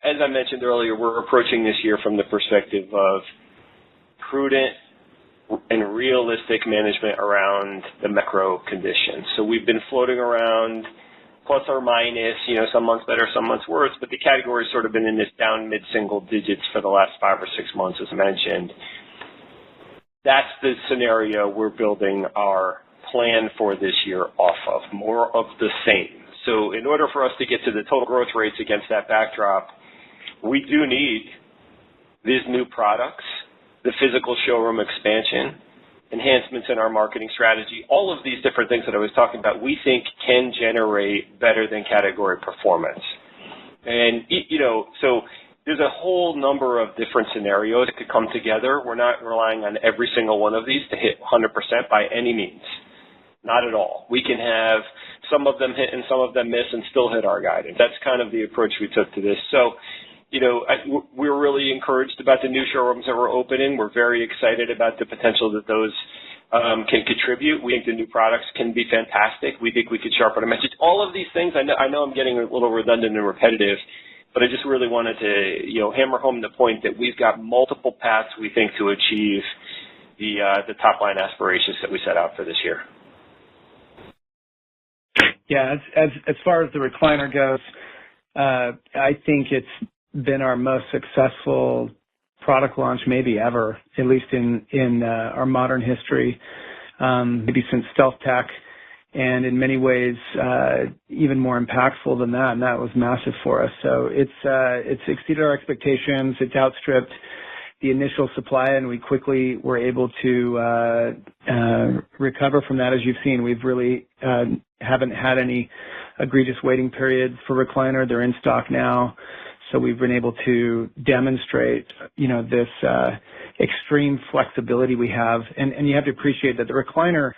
as I mentioned earlier, we're approaching this year from the perspective of prudent and realistic management around the macro conditions. So we've been floating around plus or minus, some months better, some months worse, but the category's sort of been in this down mid-single digits for the last 5 or 6 months, as mentioned. That's the scenario we're building our plan for this year off of, more of the same. So in order for us to get to the total growth rates against that backdrop, we do need these new products, the physical showroom expansion, enhancements in our marketing strategy, all of these different things that I was talking about, we think can generate better than category performance. And, so there's a whole number of different scenarios that could come together. We're not relying on every single one of these to hit 100% by any means. Not at all. We can have some of them hit and some of them miss and still hit our guidance. That's kind of the approach we took to this. So, we're really encouraged about the new showrooms that we're opening. We're very excited about the potential that those can contribute. We think the new products can be fantastic. We think we could sharpen our message. All of these things, I know I'm getting a little redundant and repetitive, but I just really wanted to, hammer home the point that we've got multiple paths, we think, to achieve the top-line aspirations that we set out for this year. Yeah, as far as the recliner goes, I think it's been our most successful product launch maybe ever, at least in our modern history, maybe since Stealth Tech, and in many ways even more impactful than that, and that was massive for us. So it's exceeded our expectations. It's outstripped the initial supply, and we quickly were able to recover from that. As you've seen, we've really haven't had any egregious waiting periods for recliner. They're in stock now. So we've been able to demonstrate, this extreme flexibility we have. And you have to appreciate that the recliner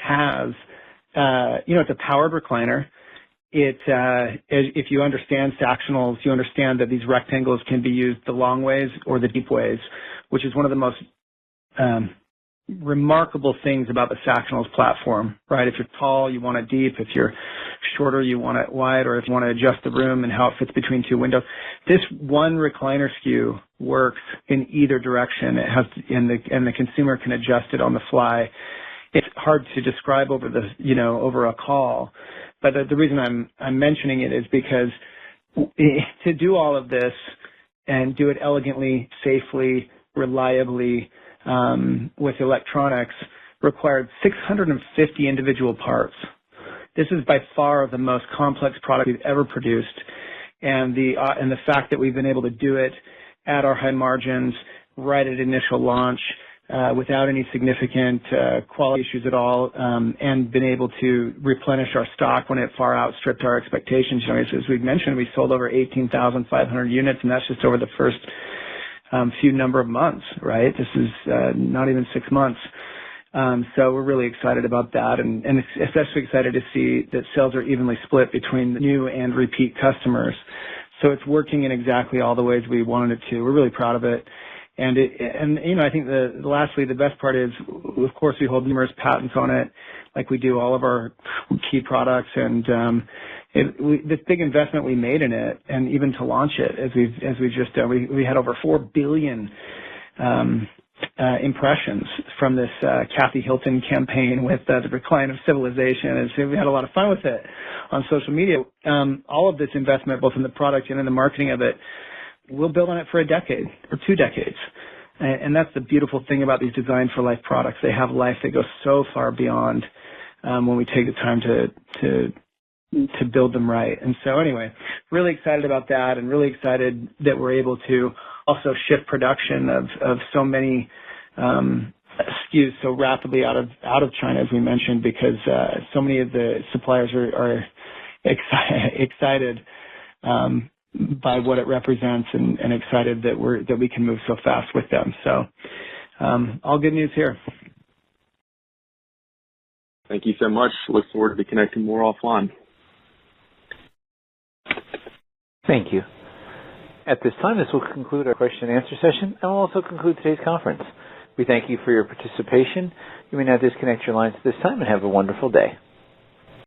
has, it's a powered recliner. If you understand Sactionals, you understand that these rectangles can be used the long ways or the deep ways, which is one of the most remarkable things about the Sactionals platform, right? If you're tall, you want it deep. If you're shorter, you want it wide, or if you want to adjust the room and how it fits between two windows. This one recliner SKU works in either direction. It has, and the consumer can adjust it on the fly. It's hard to describe over over a call, but the reason I'm mentioning it is because to do all of this and do it elegantly, safely, reliably, with electronics required 650 individual parts. This is by far the most complex product we've ever produced, and the fact that we've been able to do it at our high margins right at initial launch without any significant quality issues at all, and been able to replenish our stock when it far outstripped our expectations. As we've mentioned, we sold over 18,500 units, and that's just over the first few number of months, right? This is not even 6 months. So we're really excited about that, and especially excited to see that sales are evenly split between the new and repeat customers. So it's working in exactly all the ways we wanted it to. We're really proud of it. And I think lastly, the best part is, of course, we hold numerous patents on it, like we do all of our key products. And this big investment we made in it, and even to launch it, as we've just done, we had over 4 billion impressions from this Kathy Hilton campaign with the Recline of Civilization, and so we had a lot of fun with it on social media. All of this investment, both in the product and in the marketing of it, we'll build on it for a decade or 2 decades. And that's the beautiful thing about these Design for Life products. They have life that goes so far beyond when we take the time to build them right. And so anyway, really excited about that, and really excited that we're able to also shift production of so many SKUs so rapidly out of China, as we mentioned, because so many of the suppliers are excited by what it represents, and excited that we can move so fast with them. So all good news here. Thank you so much. Look forward to connecting more offline. Thank you. At this time, this will conclude our question and answer session and will also conclude today's conference. We thank you for your participation. You may now disconnect your lines at this time and have a wonderful day.